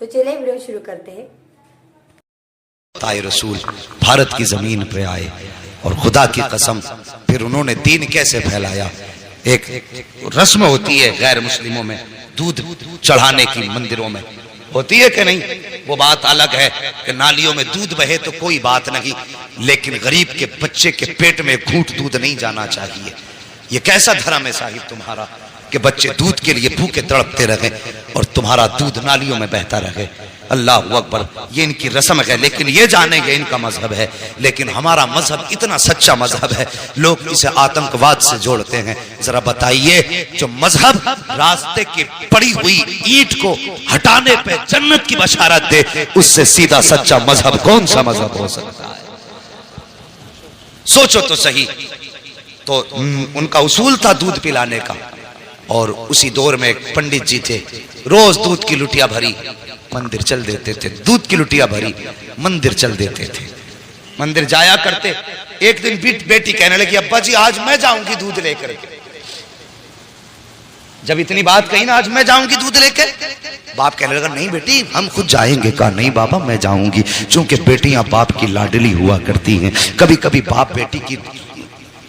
तो चलिए वीडियो शुरू करते हैं। ताए रसूल भारत की जमीन पे आए और खुदा की कसम फिर उन्होंने दीन कैसे फैलाया। एक रस्म होती है गैर मुस्लिमों में, दूध चढ़ाने की मंदिरों में होती है कि नहीं, वो बात अलग है कि नालियों में दूध बहे तो कोई बात नहीं, लेकिन गरीब के बच्चे के पेट में घूंट दूध नहीं जाना चाहिए। ये कैसा धर्म है साहिब तुम्हारा कि बच्चे दूध के लिए भूखे तड़पते रहे और तुम्हारा दूध नालियों में बहता रहे। अल्लाह अकबर, ये इनकी रस्म है, लेकिन ये जानेंगे इनका मजहब है। लेकिन हमारा मजहब इतना सच्चा मजहब है, लोग इसे आतंकवाद से जोड़ते हैं। जरा बताइए, जो मजहब रास्ते की पड़ी हुई ईंट को हटाने पे जन्नत की बशारत दे, उससे सीधा सच्चा मजहब कौन सा मजहब हो सकता है? सोचो तो सही। तो उनका उसूल था दूध पिलाने का, और उसी दौर में एक पंडित जी थे, रोज दूध की लुटिया भरी मंदिर चल देते थे, दूध की लुटिया भरी मंदिर चल देते थे, मंदिर जाया करते। एक दिन बेटी कहने लगी, अब्बा जी आज मैं जाऊंगी दूध लेकर। जब इतनी बात कही ना, आज मैं जाऊंगी दूध लेकर, बाप कहने लगा नहीं बेटी हम खुद जाएंगे। कहा नहीं बाबा मैं जाऊंगी, चूंकि बेटियां बाप की लाडली हुआ करती हैं, कभी कभी बाप बेटी की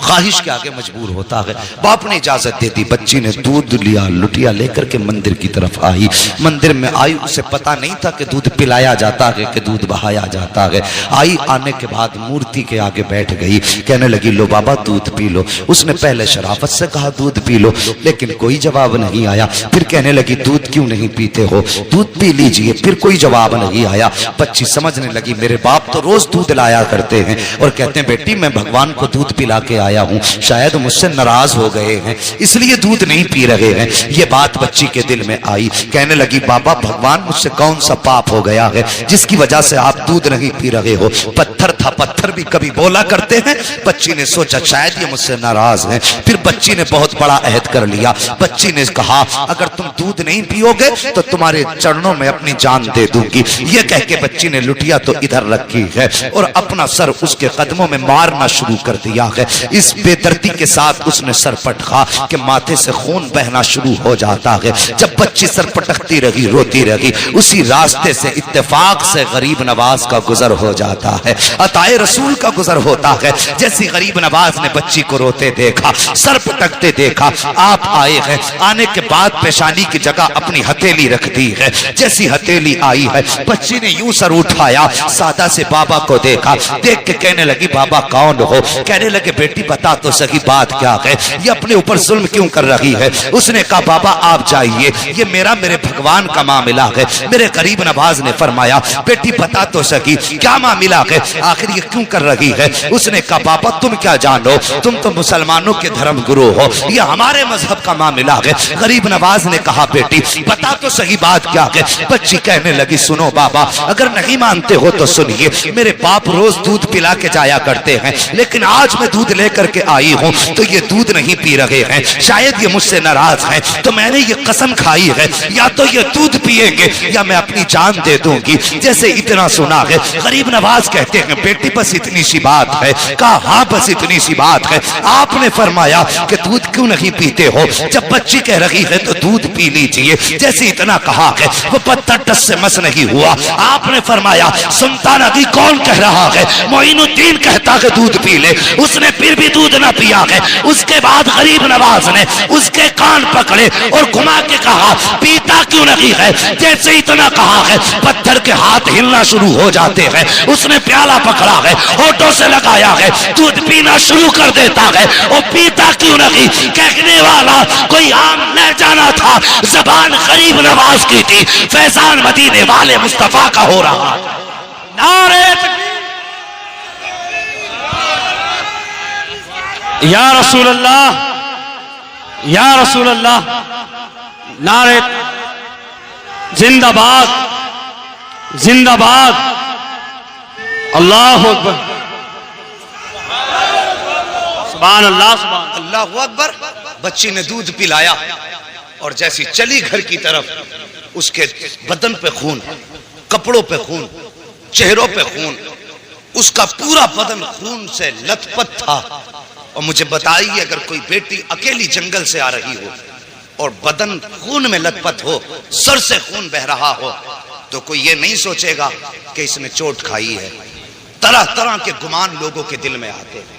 ख्वाहिश के आगे मजबूर होता है। बाप ने इजाजत दे दी, बच्ची ने दूध लिया, लुटिया लेकर के मंदिर की तरफ आई। मंदिर में आई, उसे पता नहीं था कि दूध पिलाया जाता है कि दूध बहाया जाता है। आई, आने के बाद मूर्ति के आगे बैठ गई, कहने लगी लो बाबा दूध पी लो। उसने पहले शराफत से कहा दूध पी लो, लेकिन कोई जवाब नहीं आया। फिर कहने लगी दूध क्यों नहीं पीते हो, दूध पी लीजिए, फिर कोई जवाब नहीं आया। बच्ची समझने लगी मेरे बाप तो रोज दूध लाया करते हैं और कहते हैं बेटी मैं भगवान को दूध पिला के आया हूं, शायद मुझसे नाराज हो गए हैं इसलिए दूध नहीं पी रहे हैं। ये बात बच्ची के दिल में आई, कहने लगी बाबा भगवान मुझसे कौन सा पाप हो गया है जिसकी वजह से आप दूध नहीं पी रहे हो। पत्थर था, पत्थर भी कभी बोला करते हैं। बच्ची ने सोचा शायद ये मुझसे नाराज है। फिर बच्ची ने बहुत बड़ा अहद कर लिया। बच्ची ने कहा अगर तुम दूध नहीं पियोगे तो तुम्हारे चरणों में अपनी जान दे दूंगी। ये कह के बच्ची ने लुटिया तो इधर रखी है और अपना सर उसके कदमों में मारना शुरू कर दिया है। इस बेदर्दी के साथ उसने सर पटका कि माथे से खून बहना शुरू हो जाता है। जब बच्ची सर पटकती रही, रोती रही, उसी रास्ते से इत्तेफाक से गरीब नवाज का गुजर हो जाता है, अताए रसूल का गुजर होता है। जैसी गरीब नवाज ने बच्ची को रोते देखा, सर पटकते देखा, आप आए हैं। आने के बाद पेशानी की जगह अपनी हथेली रख दी है। जैसी हथेली आई है, बच्ची ने यूं सर उठाया, सादा से बाबा को देखा, देख के कहने लगी बाबा कौन हो। कहने लगे बेटी बता तो सही बात क्या है, ये अपने ऊपर जुल्म क्यों कर रही है। उसने कहा बाबा आप जाइए, ये मेरे भगवान का मामला है। मेरे गरीब नवाज ने फरमाया बेटी बता तो सही क्या मामला है, आखिर ये क्यों कर रही है। उसने कहा बाबा तुम क्या जानो, तुम तो मुसलमानों के धर्म गुरु हो, ये हमारे मजहब का मामला है। गरीब नवाज ने कहा बेटी बता तो सही बात क्या है। बच्ची कहने लगी सुनो बाबा अगर नहीं मानते हो तो सुनिए, मेरे बाप रोज दूध पिला के जाया करते हैं, लेकिन आज मैं दूध लेकर के आई हूं तो ये दूध नहीं पी रहे हैं, शायद ये मुझसे नाराज हैं, तो मैंने ये कसम खाई है या तो ये दूध पिएंगे या मैं अपनी जान दे दूंगी। जैसे इतना सुना है, गरीब नवाज कहते हैं बेटी बस इतनी सी बात है। कहा हाँ बस इतनी सी बात है। आपने फरमाया कि दूध क्यों नहीं पीते हो। जब बच्ची कह रही है तो दूध पी लीजिए, जैसे इतना कहा है वो पत्थर टस से मस नहीं हुआ। आपने फरमाया सुनता नहीं कौन कह रहा है, मोइनुद्दीन कहता है दूध पी ले, उसने फिर भी दूध ना पिया है। उसके बाद गरीब नवाज ने उसके कान पकड़े और घुमा के कहा पीता क्यों नहीं है। जैसे इतना कहा है पत्थर के हाथ हिलना शुरू हो जाते हैं। उसने प्याला पकड़ा है, होठों से लगाया है, दूध पीना शुरू कर देता है। और पीता क्यों नहीं, कहने वाला कोई आम न जाना था, जबान गरीब नवाज की थी, फैजान मदीने वाले मुस्तफा का हो रहा। नारे या रसूल अल्लाह, या रसूल अल्लाह, नारे जिंदाबाद जिंदाबाद, अल्लाह अकबर, सुभान अल्लाह, सुभान अल्लाह अकबर। बच्ची ने दूध पिलाया और जैसी चली घर की तरफ, उसके बदन पे खून, कपड़ों पे खून, चेहरों पे खून, उसका पूरा बदन खून से लथपथ था। और मुझे बताइए अगर कोई बेटी अकेली जंगल से आ रही हो और बदन खून में लथपथ हो, सर से खून बह रहा हो, तो कोई ये नहीं सोचेगा कि इसने चोट खाई है। तरह तरह के गुमान लोगों के दिल में आते हैं,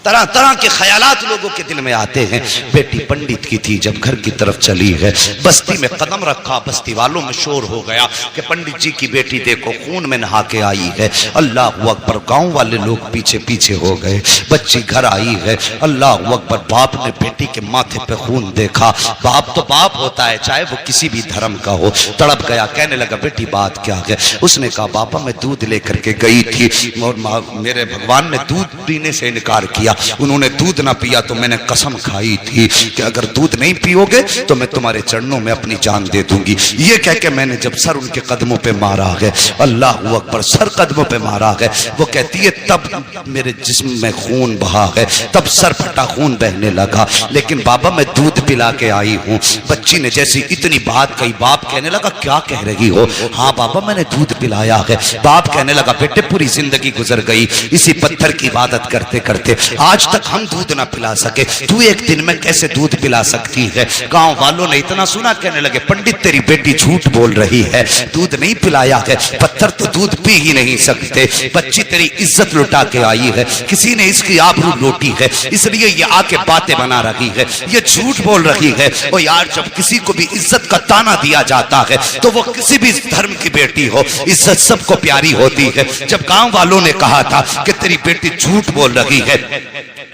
तरह तरह के ख्यालात लोगों के दिल में आते हैं। बेटी पंडित की थी, जब घर की तरफ चली है, बस्ती में कदम रखा, बस्ती वालों में शोर हो गया कि पंडित जी की बेटी देखो खून में नहा के आई है। अल्लाह अकबर, गांव वाले लोग पीछे पीछे हो गए। बच्ची घर आई है, अल्लाह अकबर। बाप ने बेटी के माथे पे खून देखा। बाप तो बाप होता है, चाहे वो किसी भी धर्म का हो। तड़प गया, कहने लगा बेटी बात क्या है? उसने कहा बाबा मैं दूध लेकर के गई थी और मेरे भगवान ने दूध पीने से इनकार किया। उन्होंने दूध ना पिया तो मैंने कसम खाई थी कि अगर दूध नहीं पियोगे तो मैं तुम्हारे चरणों में अपनी जान दे दूंगी। ये कह के मैंने जब सर उनके कदमों पे मारा है, अल्लाह अकबर, सर कदमों पे मारा है, वो कहती है तब मेरे जिस्म में खून बहा है, तब सर फटा खून बहने लगा। लेकिन बाबा मैं दूध पिला के आई हूँ। बच्ची ने जैसी इतनी बात कही, बाप कहने लगा क्या कह रही हो? हाँ बाबा मैंने दूध पिलाया है। बाप कहने लगा बेटे पूरी जिंदगी गुजर गई इसी पत्थर की इबादत करते करते, आज तक हम दूध ना पिला सके, तू एक दिन में कैसे दूध पिला सकती है? गांव वालों ने इतना सुना, कहने लगे पंडित तेरी बेटी झूठ बोल रही है, दूध नहीं पिलाया है, पत्थर तो दूध पी ही नहीं सकते। बच्ची तेरी इज्जत लुटा के आई है, किसी ने इसकी आबरू लूटी है, इसलिए ये आके बातें बना रही है, ये झूठ बोल रही है। और यार जब किसी को भी इज्जत का ताना दिया जाता है तो वो किसी भी धर्म की बेटी हो, इज्जत सबको प्यारी होती है। जब गांव वालों ने कहा था कि तेरी बेटी झूठ बोल रही है,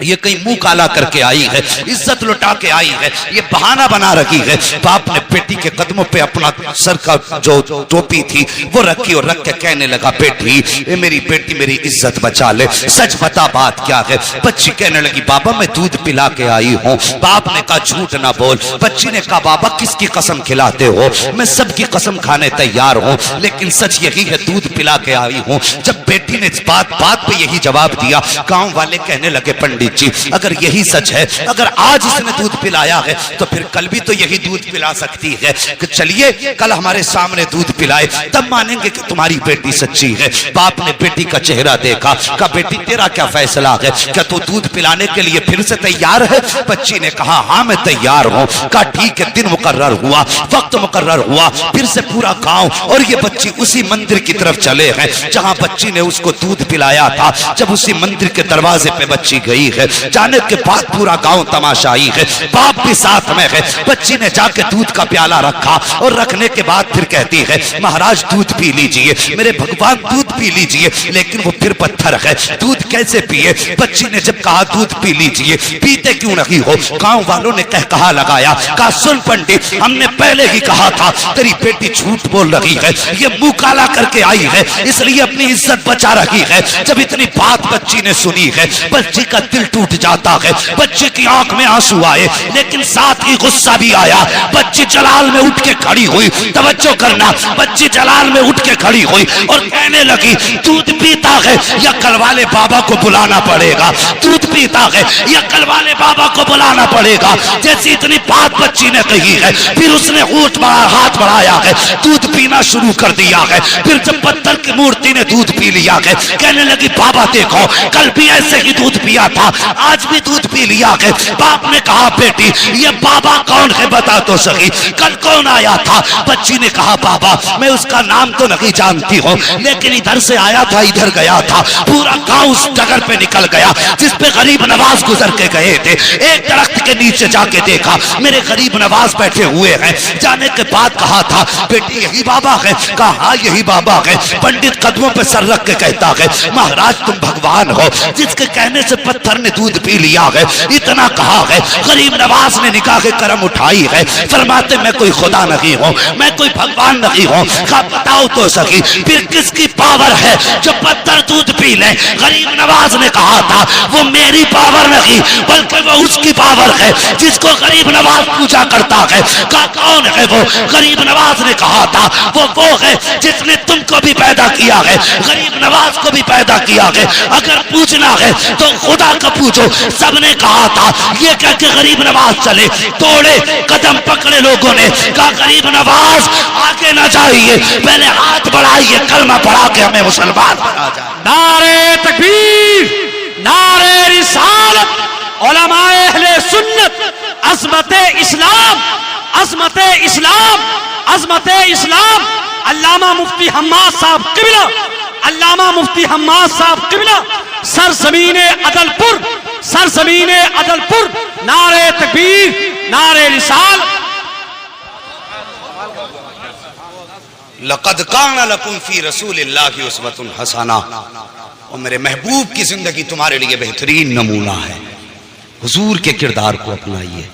ये कहीं मुंह काला करके आई है, इज्जत लुटा के आई है, ये बहाना बना रही है, बाप ने बेटी के कदमों पे अपना सर का जो टोपी थी वो रखी और रख के कहने लगा बेटी ये मेरी बेटी मेरी इज्जत बचा ले, सच बता बात क्या है? बच्ची कहने लगी बाबा मैं दूध पिला के आई हूँ। बाप ने कहा झूठ ना बोल। बच्ची ने कहा बाबा किसकी कसम खिलाते हो? मैं सबकी कसम खाने तैयार हूँ, लेकिन सच यही है दूध पिला के आई हूँ। जब बेटी ने बात बात पे यही जवाब दिया, गांव वाले कहने लगे पंडित जी अगर यही सच है, अगर आज इसने दूध पिलाया है तो फिर कल भी तो यही दूध पिला सकती है। कि चलिए कल हमारे सामने दूध पिलाए तब मानेंगे कि तुम्हारी बेटी सच्ची है। बाप ने बेटी का चेहरा देखा, कहा बेटी तेरा क्या फैसला है, क्या तू दूध पिलाने के लिए फिर से तैयार है? बच्ची ने कहा हाँ मैं तैयार हूँ। कहा ठीक है। दिन मुकर्रर हुआ, वक्त मुकर्रर हुआ, फिर से पूरा गांव और ये बच्ची उसी मंदिर की तरफ चले हैं जहां बच्ची ने उसको दूध पिलाया था। जब उसी मंदिर के दरवाजे पे बच्ची गई है, जाने के बाद पूरा गांव तमाशाई है, बाप भी साथ में है। बच्ची ने जाके दूध का प्याला रखा और रखने के बाद फिर कहती है महाराज दूध पी लीजिए, मेरे भगवान दूध पी लीजिए। लेकिन वो फिर पत्थर है, दूध कैसे पिए? बच्ची ने जब कहा दूध पी लीजिए, पीते क्यों नहीं हो? गांव वालों ने कहा लगाया, कहा सुन पंडित हमने पहले ही कहा था तेरी बेटी झूठ बोल रही है, ये मुंह काला करके आई है इसलिए अपनी इज्जत बचा रही है। जब इतनी बात बच्ची ने सुनी है, बच्ची का दिल टूट जाता है, बच्ची की आंख में आंसू आए, लेकिन साथ ही गुस्सा भी आया। बच्ची जलाल में उठ के खड़ी हुई, तवज्जो करना, बच्ची जलाल में उठ के खड़ी हुई और कहने लगी दूध पीता है या कल वाले बाबा को बुलाना पड़ेगा, दूध पीता है या कल वाले बाबा को बुलाना पड़ेगा। जैसी इतनी बात बच्ची ने कही है, फिर उसने हाथ बढ़ाया है, दूध पीना शुरू कर दिया है। फिर जब पत्थर की मूर्ति ने दूध पी लिया है, कहने लगी बाबा देखो कल भी ऐसे ही दूध पिया था, आज भी दूध पी लिया है। बाप ने कहा बेटी ये बाबा कौन है बता तो सही, कल कौन आया था? बच्ची ने कहा बाबा मैं उसका नाम तो नहीं जानती हूँ, लेकिन इधर से आया था इधर गया था, पूरा गांव उस जगह पे निकल गया जिस पे गरीब नवाज गुजर के गए थे। एक दरख्त के नीचे जाके देखा मेरे गरीब नवाज बैठे हुए हैं। जाने के बाद कहा था बेटी यही बाबा है? कहा हाँ यही बाबा है। पंडित कदमों पे सर रख के कहता है महाराज तुम भगवान हो, जिसके कहने से पत्थर ने दूध पी लिया है, इतना कहा है। गरीब नवाज ने निकाह के करम उठाई है, फरमाते मैं कोई खुदा नहीं हूँ, मैं कोई भगवान नहीं हूँ। कहा बताओ तो सही फिर किसकी पावर है जो पत्थर दूध पी ले? गरीब नवाज ने कहा था वो मेरी पावर नहीं बल्कि वो उसकी पावर है जिसको गरीब नवाज पूजा करता है। कहा कौन है वो? गरीब नवाज ने कहा था वो है जिसने तुमको भी पैदा किया है, गरीब नवाज को भी पैदा किया है। अगर पूछना है तो खुदा का पूछो। सबने कहा था ये कह के गरीब नवाज चले, तोड़े कदम पकड़े लोगों ने। कहा गरीब नवाज आगे ना जाइए, पहले हाथ बढ़ाइए, कलमा पढ़ा के हमें मुसलमान बना जाए। नारे तकबीर, नारे रिसालत, उलमाए अहले सुन्नत, अज़मते इस्लाम, अज़मते इस्लाम, अज़मते इस्लाम। अल्लामा मुफ्ती हम्माद साहब किबला, अल्लामा मुफ्ती हम्माद साहब किबला, सरजमीने अदलपुर, सरजमीने अदलपुर, नारे तकबीर, नारे रिसाल। लक़द काना लकुम फी रसूलिल्लाहि उस्वतुन हसना, और मेरे महबूब की जिंदगी तुम्हारे लिए बेहतरीन नमूना है। हुजूर के किरदार को अपनाइए,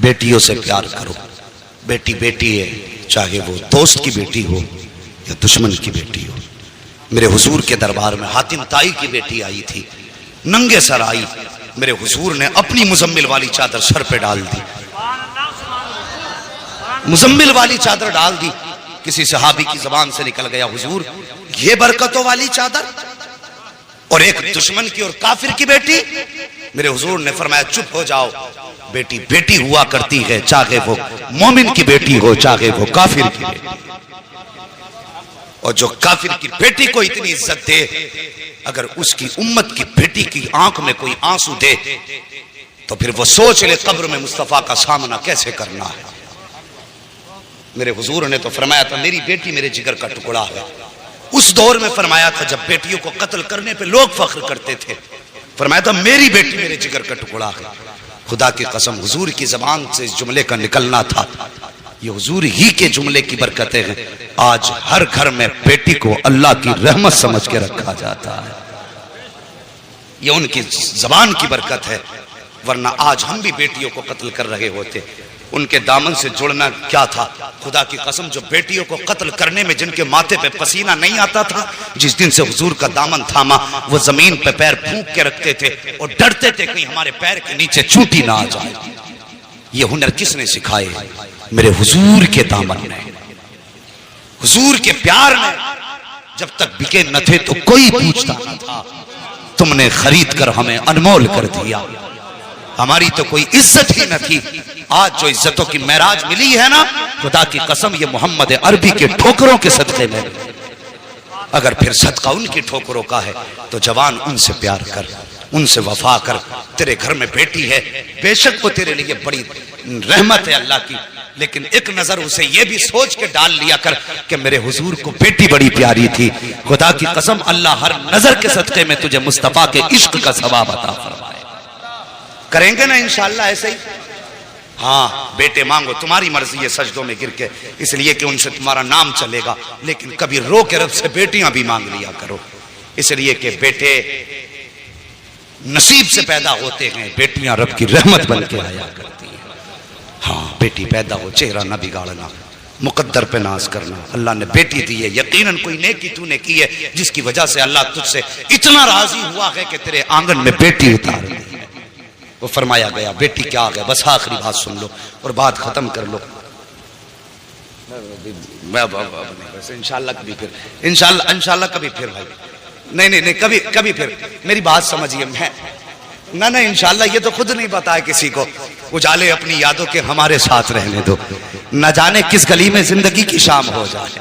बेटियों से प्यार करो। बेटी बेटी है, चाहे वो दोस्त की बेटी हो या दुश्मन की बेटी हो। मेरे हुजूर के दरबार में हातिम ताई की बेटी आई थी, नंगे सर आई। मेरे हुजूर ने अपनी मुजम्मिल वाली चादर सर पे डाल दी, मुजम्मिल वाली चादर डाल दी। किसी सहाबी की जबान से निकल गया, हुजूर ये बरकतों वाली चादर, और एक दुश्मन की और काफिर की बेटी। मेरे हुजूर ने फरमाया चुप हो जाओ, बेटी बेटी हुआ करती है, चाहे वो मोमिन की बेटी हो चाहे वो काफिर की बेटी। और जो काफिर की बेटी को इतनी इज्जत दे, अगर उसकी उम्मत की बेटी की आंख में कोई आंसू दे तो फिर वो सोच ले कब्र में मुस्तफा का सामना कैसे करना है। मेरे हुजूर ने तो फरमाया था मेरी बेटी मेरे जिगर का टुकड़ा है। उस दौर में फरमाया था जब बेटियों को कत्ल करने पे लोग फख्र करते थे, फरमाया था मेरी बेटी मेरे जिगर का टुकड़ा है। खुदा की कसम हुजूर की जबान से इस जुमले का निकलना था, ये हुजूर ही के जुमले की बरकतें हैं। आज हर घर में बेटी को अल्लाह की रहमत समझ के रखा जाता है, ये उनकी जबान की बरकत है। वरना आज हम भी बेटियों को कत्ल कर रहे होते। उनके दामन से जुड़ना क्या था। खुदा की कसम जो बेटियों को कत्ल करने में जिनके माथे पे पसीना नहीं आता था, जिस दिन से हुजूर का दामन थामा वो जमीन पे पैर फूंक के रखते थे और डरते थे कहीं हमारे पैर के नीचे चूंटी ना आ जाए। ये हुनर किसने सिखाए? मेरे हुजूर के दामन ने, हुजूर के प्यार ने। जब तक बिके न थे तो कोई पूछता न था, तुमने खरीद कर हमें अनमोल कर दिया। हमारी तो कोई इज्जत ही न थी। आज जो इज्जतों की महराज मिली है ना, खुदा की कसम ये मोहम्मद अरबी के ठोकरों के सदके में। अगर फिर सदका उनकी ठोकरों का है तो जवान उनसे प्यार कर, उनसे वफा कर। तेरे घर में बेटी है, बेशक वो तेरे लिए बड़ी रहमत है अल्लाह की, लेकिन एक नजर उसे ये भी सोच के डाल लिया कर कि मेरे हुजूर को बेटी बड़ी प्यारी थी। खुदा की कसम अल्लाह हर नजर के सदके में तुझे मुस्तफा के इश्क का सवाब अता फरमाए। करेंगे ना इंशाअल्लाह ऐसे ही। हाँ बेटे मांगो, तुम्हारी मर्जी है सजदों में गिर के, इसलिए कि उनसे तुम्हारा नाम चलेगा। लेकिन कभी रो के रब से बेटियां भी मांग लिया करो, इसलिए कि बेटे नसीब से पैदा होते हैं, बेटियां रब की रहमत बन के आया करती हैं। हाँ बेटी पैदा हो, चेहरा ना बिगाड़ना, मुकद्दर पे नाज करना। अल्लाह ने बेटी दी है, यकीनन कोई नेकी तूने की है जिसकी वजह से अल्लाह तुझसे इतना राजी हुआ है कि तेरे आंगन में बेटी उतार दी। वो फरमाया गया बेटी क्या आ गया। बस आखिरी बात सुन लो और बात खत्म कर लो। इंशाल्लाह कभी फिर, इंशाल्लाह कभी फिर भाई। नहीं कभी फिर मेरी बात समझिए। मैं ना इंशाल्लाह ये तो खुद नहीं बताया किसी को। उजाले अपनी यादों के हमारे साथ रहने दो, न जाने किस गली में जिंदगी की शाम हो जाए।